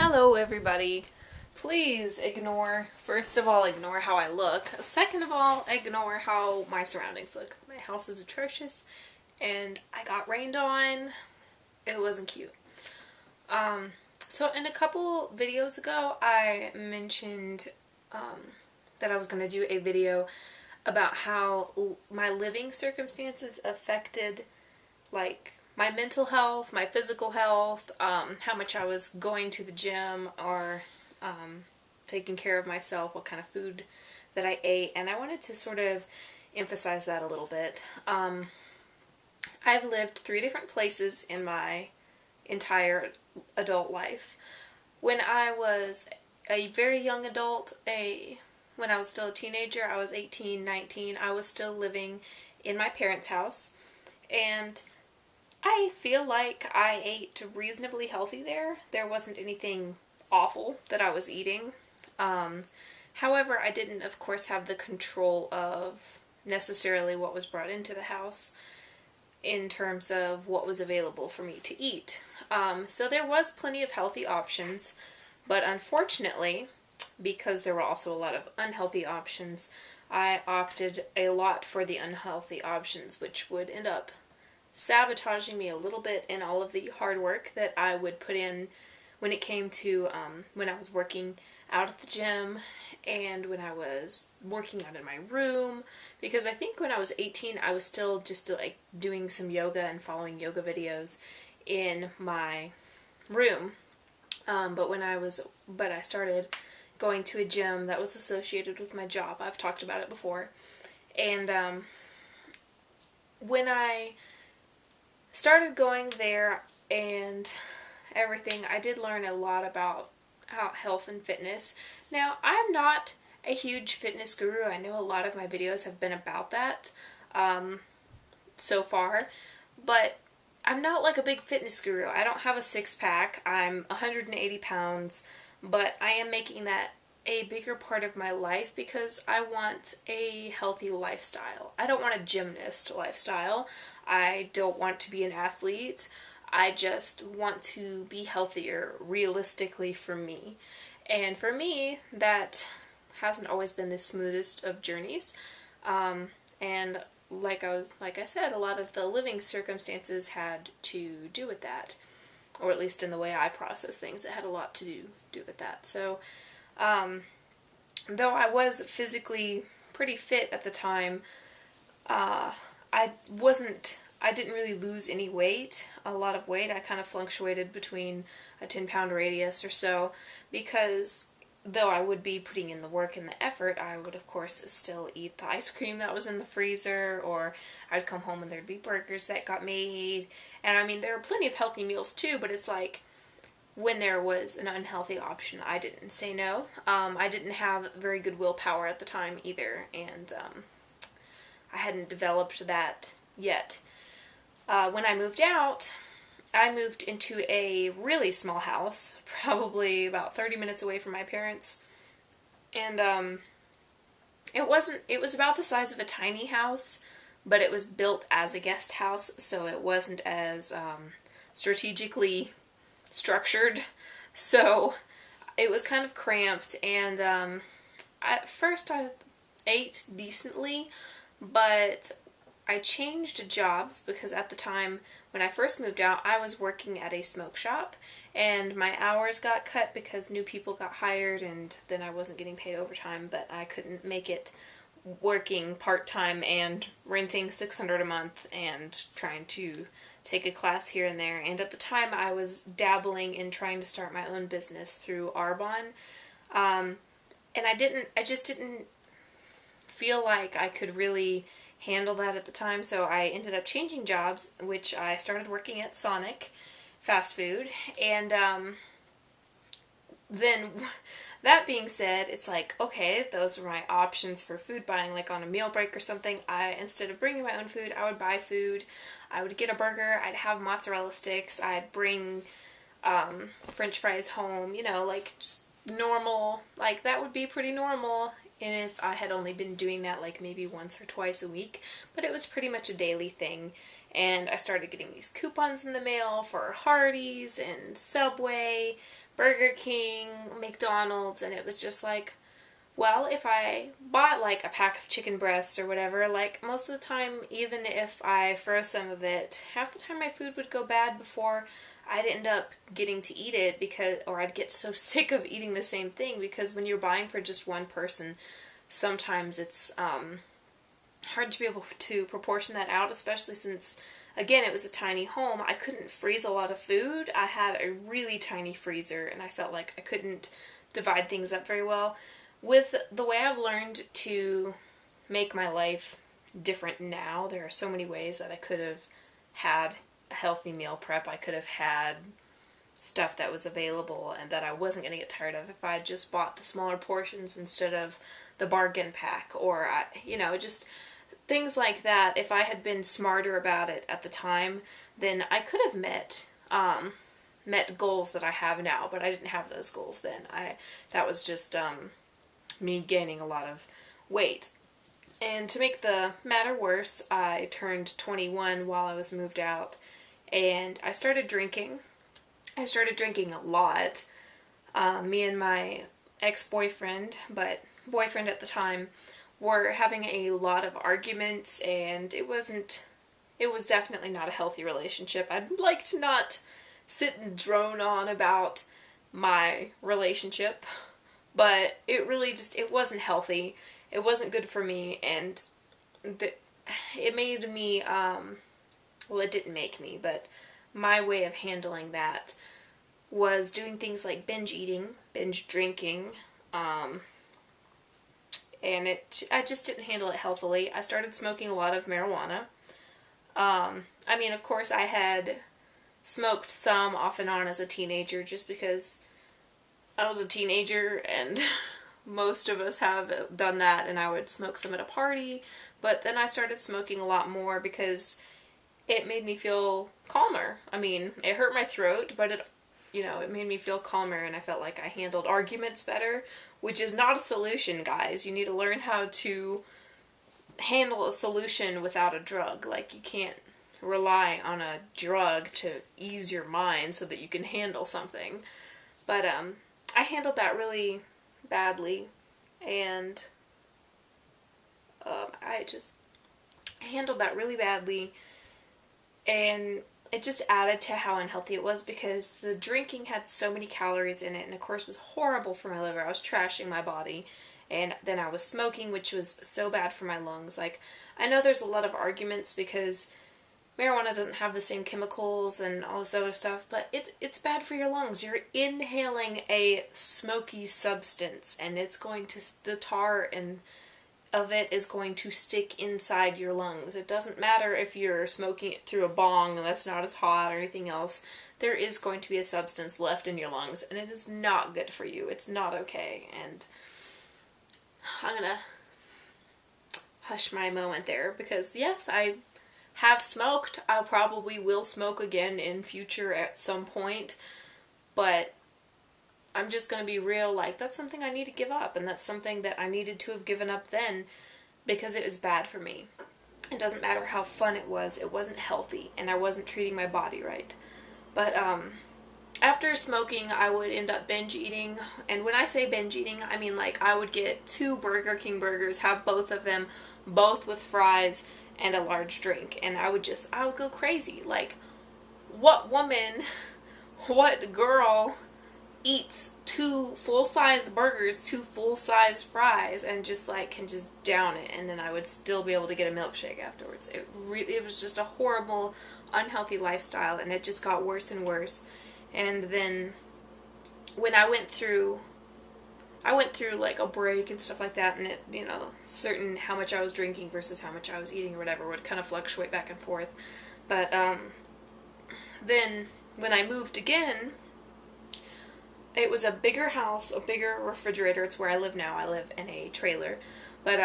Hello everybody. Please ignore, first of all, ignore how I look. Second of all, ignore how my surroundings look. My house is atrocious and I got rained on. It wasn't cute. So in a couple videos ago, I mentioned that I was going to do a video about how my living circumstances affected like my mental health, my physical health, how much I was going to the gym or taking care of myself, what kind of food that I ate, and I wanted to sort of emphasize that a little bit. I've lived 3 different places in my entire adult life. When I was a very young adult, when I was still a teenager, I was 18, 19, I was still living in my parents' house, and I feel like I ate reasonably healthy there. There wasn't anything awful that I was eating. However, I didn't, of course, have the control of necessarily what was brought into the house in terms of what was available for me to eat. So there was plenty of healthy options, but unfortunately, because there were also a lot of unhealthy options, I opted a lot for the unhealthy options, which would end up sabotaging me a little bit in all of the hard work that I would put in when it came to when I was working out at the gym and when I was working out in my room, because I think when I was 18 I was still just like doing some yoga and following yoga videos in my room, but I started going to a gym that was associated with my job. I've talked about it before, and when I started going there and everything, I did learn a lot about health and fitness. Now, I'm not a huge fitness guru. I know a lot of my videos have been about that so far, but I'm not like a big fitness guru. I don't have a six-pack. I'm 180 pounds, but I am making that a bigger part of my life because I want a healthy lifestyle. I don't want a gymnast lifestyle. I don't want to be an athlete. I just want to be healthier realistically for me. And for me, that hasn't always been the smoothest of journeys. And like I said, a lot of the living circumstances had to do with that. Or at least in the way I process things, it had a lot to do with that. So, though I was physically pretty fit at the time, I didn't really lose any weight, a lot of weight. I kind of fluctuated between a 10-pound radius or so, because though I would be putting in the work and the effort, I would of course still eat the ice cream that was in the freezer, or I'd come home and there'd be burgers that got made. And I mean, there are plenty of healthy meals too, but it's like, when there was an unhealthy option, I didn't say no. I didn't have very good willpower at the time either, and I hadn't developed that yet. When I moved out, I moved into a really small house, probably about 30 minutes away from my parents, and it was about the size of a tiny house, but it was built as a guest house, so it wasn't as strategically structured, so it was kind of cramped, and at first I ate decently, but I changed jobs because at the time when I first moved out, I was working at a smoke shop, and my hours got cut because new people got hired, and then I wasn't getting paid overtime, but I couldn't make it working part-time and renting $600 a month and trying to take a class here and there. And at the time I was dabbling in trying to start my own business through Arbonne, and I just didn't feel like I could really handle that at the time, so I ended up changing jobs, which I started working at Sonic fast food, and then, that being said, it's like, okay, those were my options for food buying, like on a meal break or something. Instead of bringing my own food, I would buy food. I would get a burger, I'd have mozzarella sticks, I'd bring French fries home, you know, like just normal, like that would be pretty normal if I had only been doing that like maybe once or twice a week, but it was pretty much a daily thing. And I started getting these coupons in the mail for Hardee's and Subway, Burger King, McDonald's, and it was just like, well, if I bought like a pack of chicken breasts or whatever, like most of the time, even if I froze some of it, half the time my food would go bad before I'd end up getting to eat it or I'd get so sick of eating the same thing, because when you're buying for just one person, sometimes it's hard to be able to proportion that out, especially since, again, it was a tiny home. I couldn't freeze a lot of food. I had a really tiny freezer, and I felt like I couldn't divide things up very well. With the way I've learned to make my life different now, there are so many ways that I could have had a healthy meal prep. I could have had stuff that was available and that I wasn't going to get tired of if I just bought the smaller portions instead of the bargain pack, or, just things like that. If I had been smarter about it at the time, then I could have met goals that I have now, but I didn't have those goals then. That was just me gaining a lot of weight. And to make the matter worse, I turned 21 while I was moved out, and I started drinking. I started drinking a lot. Me and my ex-boyfriend, but boyfriend at the time, were having a lot of arguments, and it was definitely not a healthy relationship. I'd like to not sit and drone on about my relationship, but it really it wasn't healthy. It wasn't good for me, and it made me, well, it didn't make me, but my way of handling that was doing things like binge eating, binge drinking, and I just didn't handle it healthily. I started smoking a lot of marijuana. Of course, I had smoked some off and on as a teenager, just because I was a teenager, and most of us have done that, and I would smoke some at a party, but then I started smoking a lot more because it made me feel calmer. It hurt my throat, but it made me feel calmer, and I felt like I handled arguments better, which is not a solution, guys. You need to learn how to handle a solution without a drug. Like, you can't rely on a drug to ease your mind so that you can handle something. But I handled that really badly, and I handled that really badly, and it just added to how unhealthy it was, because the drinking had so many calories in it, and of course was horrible for my liver. I was trashing my body, and then I was smoking, which was so bad for my lungs. Like, I know there's a lot of arguments because marijuana doesn't have the same chemicals and all this other stuff, but it's bad for your lungs. You're inhaling a smoky substance, and the tar of it is going to stick inside your lungs. It doesn't matter if you're smoking it through a bong and that's not as hot or anything else. There is going to be a substance left in your lungs, and it is not good for you. It's not okay. And I'm gonna hush my moment there, because yes, I have smoked. I probably will smoke again in future at some point, but I'm just going to be real, like, that's something I need to give up, and that's something that I needed to have given up then, because it is bad for me. It doesn't matter how fun it wasn't healthy, and I wasn't treating my body right. But after smoking, I would end up binge eating, and when I say binge eating, I mean, like, I would get 2 Burger King burgers, have both of them, both with fries and a large drink, and I would go crazy. Like, what girl eats 2 full-size burgers, 2 full-size fries, and can just down it, and then I would still be able to get a milkshake afterwards. It was just a horrible, unhealthy lifestyle, and it just got worse and worse. And then when I went through like a break and stuff like that, and it, certain how much I was drinking versus how much I was eating or whatever would kind of fluctuate back and forth. But then when I moved again, it was a bigger house, a bigger refrigerator. It's where I live now. I live in a trailer, but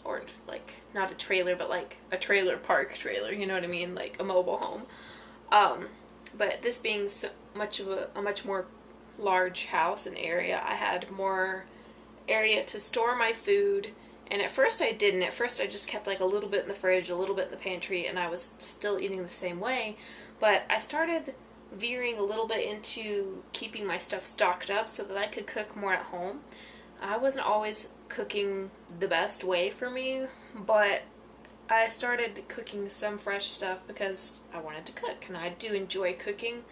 or like not a trailer, but like a trailer park trailer. You know what I mean? Like a mobile home. But this being so much of a much more large house and area, I had more area to store my food, and at first I didn't. At first I just kept like a little bit in the fridge, a little bit in the pantry, and I was still eating the same way. But I started veering a little bit into keeping my stuff stocked up so that I could cook more at home. I wasn't always cooking the best way for me, but I started cooking some fresh stuff because I wanted to cook, and I do enjoy cooking.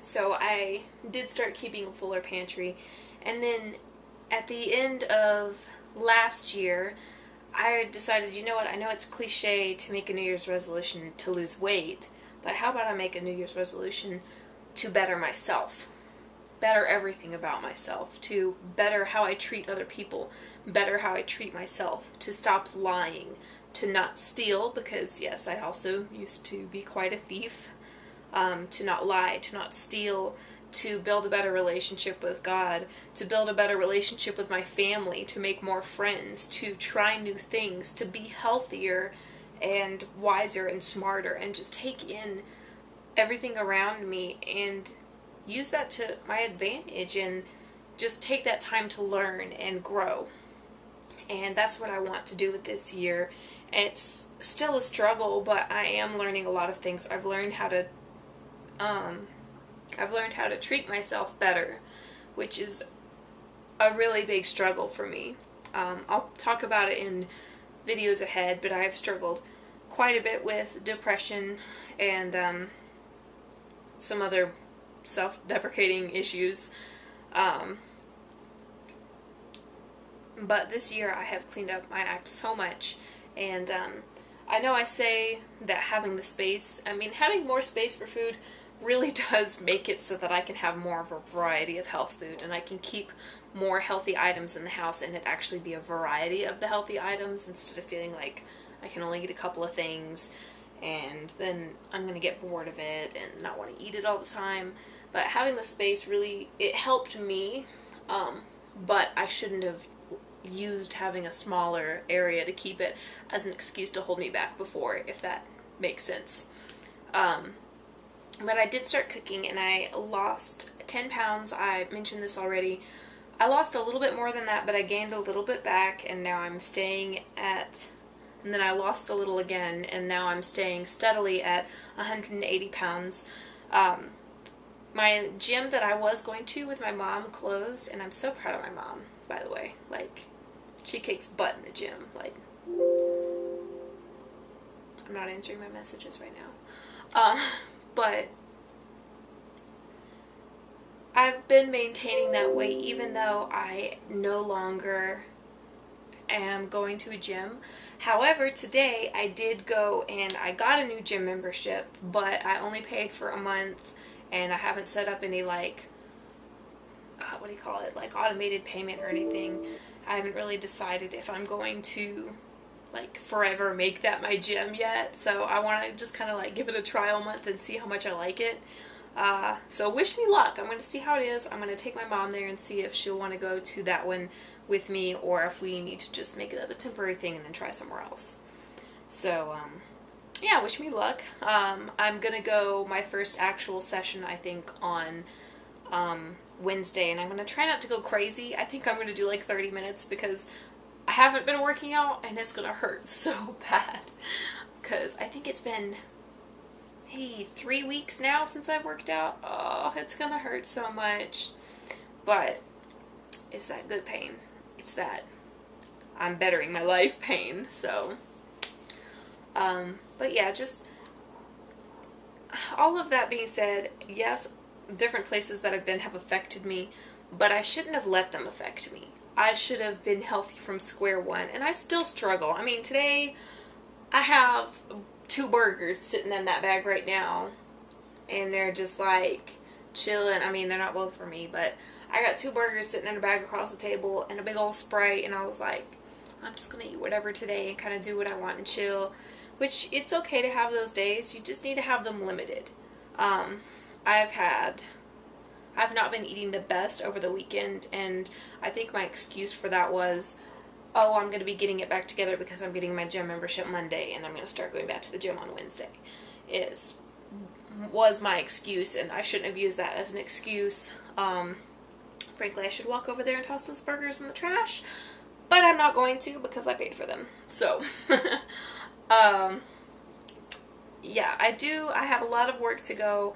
So I did start keeping a fuller pantry, and then at the end of last year, I decided, you know what, I know it's cliche to make a New Year's resolution to lose weight, but how about I make a New Year's resolution to better myself? Better everything about myself, to better how I treat other people, better how I treat myself, to stop lying, to not steal, because yes, I also used to be quite a thief, to not lie, to not steal, to build a better relationship with God, to build a better relationship with my family, to make more friends, to try new things, to be healthier and wiser and smarter, and just take in everything around me and use that to my advantage and just take that time to learn and grow. And that's what I want to do with this year. It's still a struggle, but I am learning a lot of things. I've learned how to treat myself better, which is a really big struggle for me. I'll talk about it in videos ahead, but I've struggled quite a bit with depression and some other self-deprecating issues. But this year I have cleaned up my act so much, and I know I say that having having more space for food really does make it so that I can have more of a variety of health food, and I can keep more healthy items in the house, and it actually be a variety of the healthy items instead of feeling like I can only eat a couple of things and then I'm going to get bored of it and not want to eat it all the time. But having the space really, it helped me, but I shouldn't have used having a smaller area to keep it as an excuse to hold me back before, if that makes sense. But I did start cooking, and I lost 10 pounds. I mentioned this already. I lost a little bit more than that, but I gained a little bit back, and now I'm staying at, and then I lost a little again, and now I'm staying steadily at 180 pounds. My gym that I was going to with my mom closed, and I'm so proud of my mom, by the way. Like, she kicks butt in the gym. Like, I'm not answering my messages right now. But I've been maintaining that weight even though I no longer am going to a gym. However, today I did go and I got a new gym membership, but I only paid for a month, and I haven't set up any like automated payment or anything. I haven't really decided if I'm going to like forever make that my gym yet, so I want to just kind of like give it a trial month and see how much I like it. So wish me luck. I'm going to see how it is. I'm going to take my mom there and see if she'll want to go to that one with me, or if we need to just make it a temporary thing and then try somewhere else. So yeah, wish me luck. I'm going to go my first actual session, I think, on Wednesday, and I'm going to try not to go crazy. I think I'm going to do like 30 minutes because I haven't been working out, and it's going to hurt so bad. Because I think it's been, 3 weeks now since I've worked out. Oh, it's going to hurt so much. But it's that good pain. It's that I'm bettering my life pain. So, but yeah, just all of that being said, yes, different places that I've been have affected me, but I shouldn't have let them affect me. I should have been healthy from square one, and I still struggle. I mean, today I have 2 burgers sitting in that bag right now, and they're just like chilling. I mean, they're not both for me, but I got 2 burgers sitting in a bag across the table and a big old Sprite, and I was like, I'm just gonna eat whatever today and kind of do what I want and chill, which it's okay to have those days. You just need to have them limited. I've not been eating the best over the weekend, and I think my excuse for that was, oh, I'm going to be getting it back together because I'm getting my gym membership Monday, and I'm going to start going back to the gym on Wednesday, was my excuse, and I shouldn't have used that as an excuse. Frankly, I should walk over there and toss those burgers in the trash, but I'm not going to because I paid for them. So, yeah, I have a lot of work to go,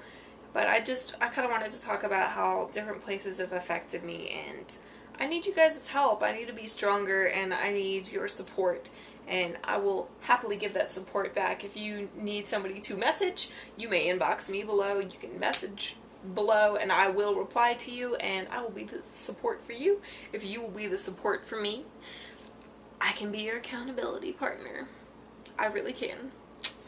but I kind of wanted to talk about how different places have affected me, and I need you guys' help. I need to be stronger, and I need your support, and I will happily give that support back. If you need somebody to message, you may inbox me below. You can message below, and I will reply to you, and I will be the support for you if you will be the support for me. I can be your accountability partner. I really can.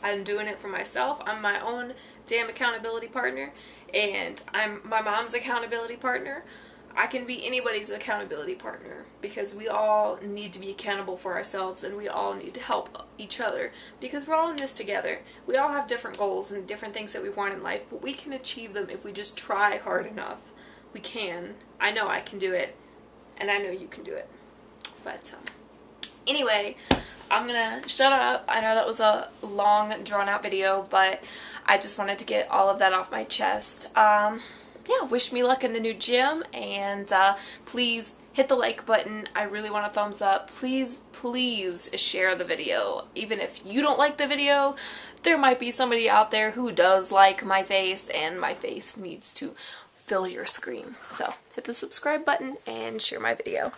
I'm doing it for myself. I'm my own damn accountability partner, and I'm my mom's accountability partner. I can be anybody's accountability partner because we all need to be accountable for ourselves, and we all need to help each other because we're all in this together. We all have different goals and different things that we want in life, but we can achieve them if we just try hard enough. We can. I know I can do it, and I know you can do it. But anyway, I'm gonna shut up. I know that was a long, drawn-out video, but I just wanted to get all of that off my chest. Yeah, wish me luck in the new gym, and please hit the like button. I really want a thumbs up. Please, please share the video. Even if you don't like the video, there might be somebody out there who does like my face, and my face needs to fill your screen. So hit the subscribe button and share my video.